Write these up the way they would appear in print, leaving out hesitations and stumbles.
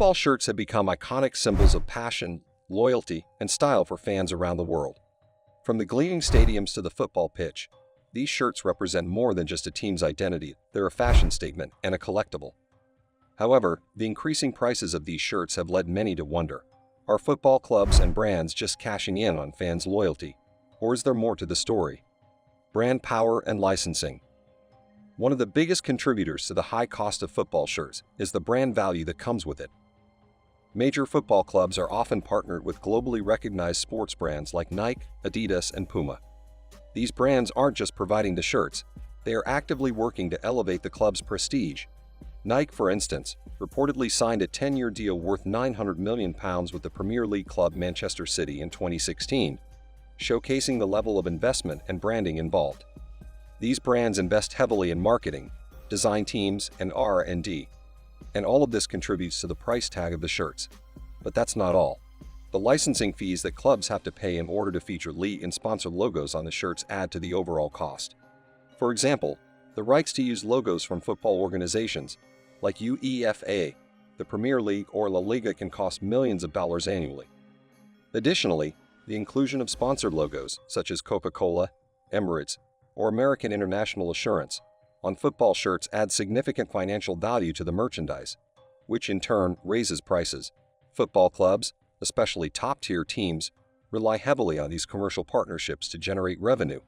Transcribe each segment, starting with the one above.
Football shirts have become iconic symbols of passion, loyalty, and style for fans around the world. From the gleaming stadiums to the football pitch, these shirts represent more than just a team's identity. They're a fashion statement and a collectible. However, the increasing prices of these shirts have led many to wonder, are football clubs and brands just cashing in on fans' loyalty, or is there more to the story? Brand power and licensing. One of the biggest contributors to the high cost of football shirts is the brand value that comes with it. Major football clubs are often partnered with globally recognized sports brands like Nike, Adidas, and Puma. These brands aren't just providing the shirts, they are actively working to elevate the club's prestige. Nike, for instance, reportedly signed a 10-year deal worth £900 million with the Premier League club Manchester City in 2016, showcasing the level of investment and branding involved. These brands invest heavily in marketing, design teams, and R&D, and all of this contributes to the price tag of the shirts. But that's not all. The licensing fees that clubs have to pay in order to feature league and sponsor logos on the shirts add to the overall cost. For example, the rights to use logos from football organizations like UEFA, the Premier League, or La Liga can cost millions of dollars annually. Additionally, the inclusion of sponsored logos such as Coca-Cola, Emirates, or American International Assurance on football shirts adds significant financial value to the merchandise, which in turn raises prices. Football clubs, especially top-tier teams, rely heavily on these commercial partnerships to generate revenue,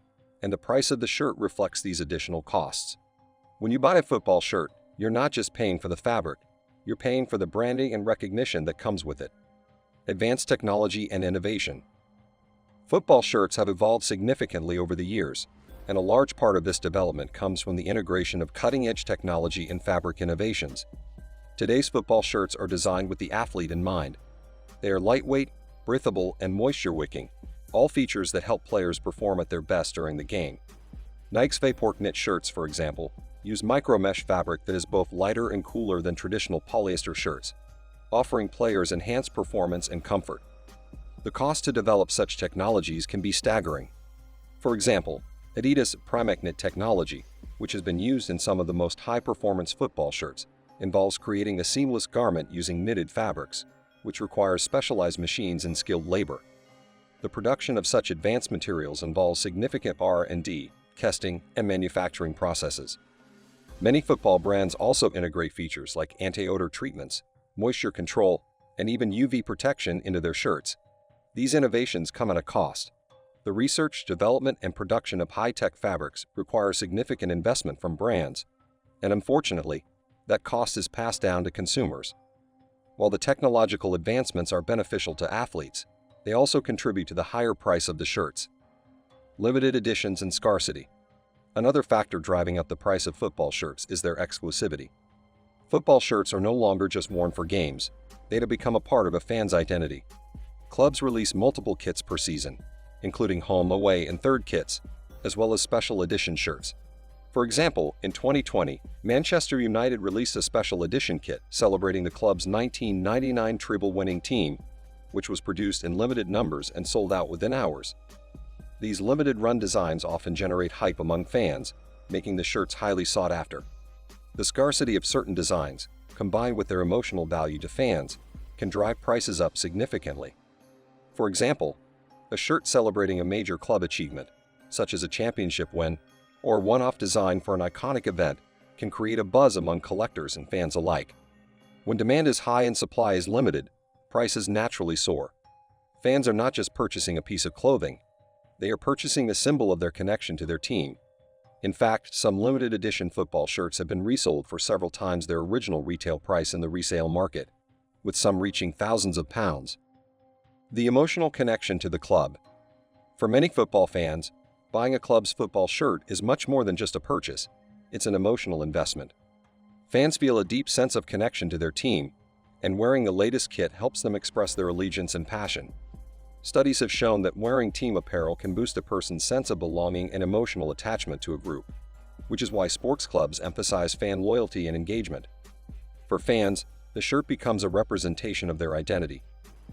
and the price of the shirt reflects these additional costs. When you buy a football shirt, you're not just paying for the fabric, you're paying for the branding and recognition that comes with it. Advanced technology and innovation. Football shirts have evolved significantly over the years, and a large part of this development comes from the integration of cutting-edge technology and fabric innovations. Today's football shirts are designed with the athlete in mind. They are lightweight, breathable, and moisture-wicking, all features that help players perform at their best during the game. Nike's Vapor knit shirts, for example, use micro-mesh fabric that is both lighter and cooler than traditional polyester shirts, offering players enhanced performance and comfort. The cost to develop such technologies can be staggering. For example, Adidas' Knit technology, which has been used in some of the most high-performance football shirts, involves creating a seamless garment using knitted fabrics, which requires specialized machines and skilled labor. The production of such advanced materials involves significant R&D, testing, and manufacturing processes. Many football brands also integrate features like anti-odor treatments, moisture control, and even UV protection into their shirts. These innovations come at a cost. The research, development, and production of high-tech fabrics require significant investment from brands, and unfortunately, that cost is passed down to consumers. While the technological advancements are beneficial to athletes, they also contribute to the higher price of the shirts. Limited editions and scarcity. Another factor driving up the price of football shirts is their exclusivity. Football shirts are no longer just worn for games, they have become a part of a fan's identity. Clubs release multiple kits per season, including home, away, and third kits, as well as special edition shirts. For example, in 2020, Manchester United released a special edition kit celebrating the club's 1999 treble-winning team, which was produced in limited numbers and sold out within hours. These limited-run designs often generate hype among fans, making the shirts highly sought after. The scarcity of certain designs, combined with their emotional value to fans, can drive prices up significantly. For example, a shirt celebrating a major club achievement, such as a championship win, or a one-off design for an iconic event, can create a buzz among collectors and fans alike. When demand is high and supply is limited, prices naturally soar. Fans are not just purchasing a piece of clothing, they are purchasing a symbol of their connection to their team. In fact, some limited edition football shirts have been resold for several times their original retail price in the resale market, with some reaching thousands of pounds. The emotional connection to the club. For many football fans, buying a club's football shirt is much more than just a purchase, it's an emotional investment. Fans feel a deep sense of connection to their team, and wearing the latest kit helps them express their allegiance and passion. Studies have shown that wearing team apparel can boost a person's sense of belonging and emotional attachment to a group, which is why sports clubs emphasize fan loyalty and engagement. For fans, the shirt becomes a representation of their identity,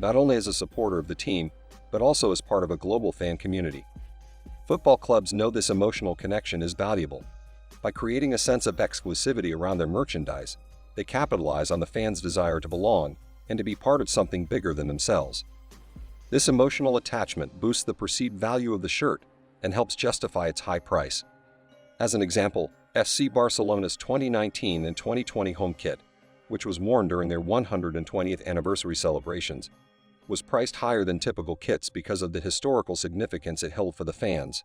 not only as a supporter of the team, but also as part of a global fan community. Football clubs know this emotional connection is valuable. By creating a sense of exclusivity around their merchandise, they capitalize on the fans' desire to belong and to be part of something bigger than themselves. This emotional attachment boosts the perceived value of the shirt and helps justify its high price. As an example, FC Barcelona's 2019 and 2020 home kit, which was worn during their 120th anniversary celebrations, was priced higher than typical kits because of the historical significance it held for the fans.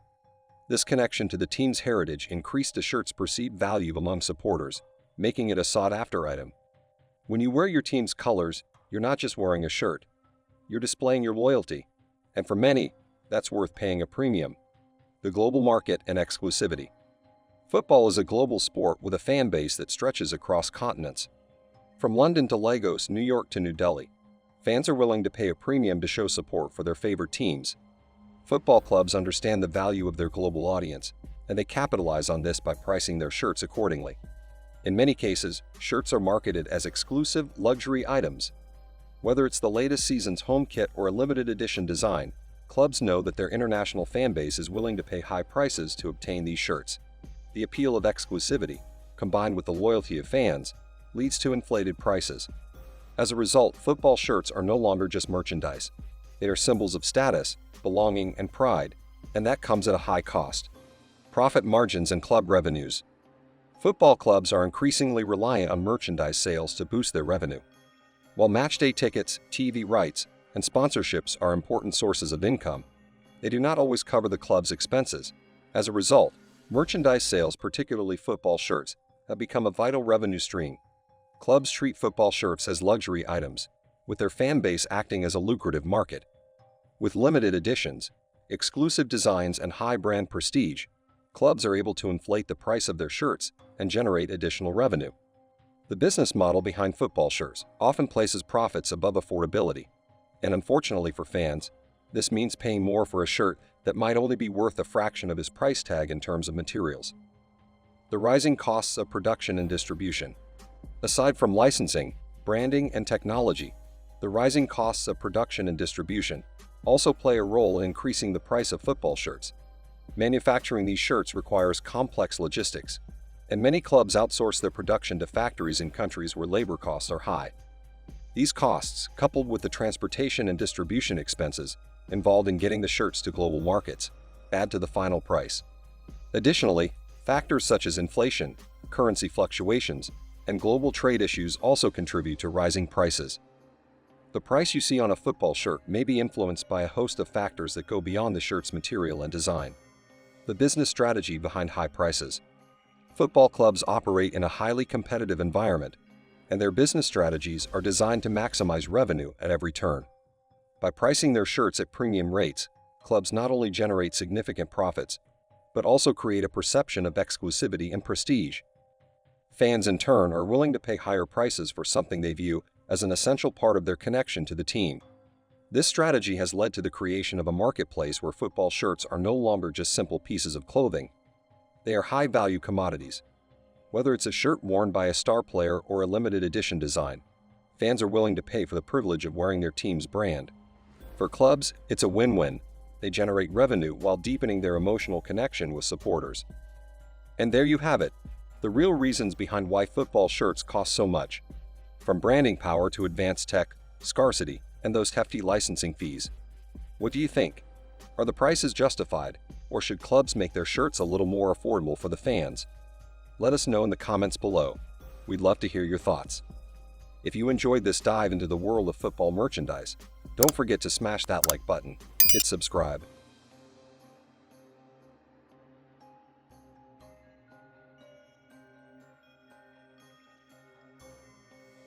This connection to the team's heritage increased the shirt's perceived value among supporters, making it a sought-after item. When you wear your team's colors, you're not just wearing a shirt. You're displaying your loyalty, and for many, that's worth paying a premium. The global market and exclusivity. Football is a global sport with a fan base that stretches across continents. From London to Lagos, New York to New Delhi, fans are willing to pay a premium to show support for their favorite teams. Football clubs understand the value of their global audience, and they capitalize on this by pricing their shirts accordingly. In many cases, shirts are marketed as exclusive luxury items. Whether it's the latest season's home kit or a limited edition design, clubs know that their international fan base is willing to pay high prices to obtain these shirts. The appeal of exclusivity, combined with the loyalty of fans, leads to inflated prices. As a result, football shirts are no longer just merchandise. They are symbols of status, belonging, and pride, and that comes at a high cost. Profit margins and club revenues. Football clubs are increasingly reliant on merchandise sales to boost their revenue. While matchday tickets, TV rights, and sponsorships are important sources of income, they do not always cover the club's expenses. As a result, merchandise sales, particularly football shirts, have become a vital revenue stream. Clubs treat football shirts as luxury items, with their fan base acting as a lucrative market. With limited editions, exclusive designs, and high brand prestige, clubs are able to inflate the price of their shirts and generate additional revenue. The business model behind football shirts often places profits above affordability, and unfortunately for fans, this means paying more for a shirt that might only be worth a fraction of its price tag in terms of materials. The rising costs of production and distribution. Aside from licensing, branding, and technology, the rising costs of production and distribution also play a role in increasing the price of football shirts. Manufacturing these shirts requires complex logistics, and many clubs outsource their production to factories in countries where labor costs are high. These costs, coupled with the transportation and distribution expenses involved in getting the shirts to global markets, add to the final price. Additionally, factors such as inflation, currency fluctuations, and global trade issues also contribute to rising prices. The price you see on a football shirt may be influenced by a host of factors that go beyond the shirt's material and design. The business strategy behind high prices. Football clubs operate in a highly competitive environment, and their business strategies are designed to maximize revenue at every turn. By pricing their shirts at premium rates, clubs not only generate significant profits, but also create a perception of exclusivity and prestige. Fans, in turn, are willing to pay higher prices for something they view as an essential part of their connection to the team. This strategy has led to the creation of a marketplace where football shirts are no longer just simple pieces of clothing. They are high-value commodities. Whether it's a shirt worn by a star player or a limited edition design, fans are willing to pay for the privilege of wearing their team's brand. For clubs, it's a win-win. They generate revenue while deepening their emotional connection with supporters. And there you have it, the real reasons behind why football shirts cost so much. From branding power to advanced tech, scarcity, and those hefty licensing fees. What do you think? Are the prices justified, or should clubs make their shirts a little more affordable for the fans? Let us know in the comments below. We'd love to hear your thoughts. If you enjoyed this dive into the world of football merchandise, don't forget to smash that like button, hit subscribe,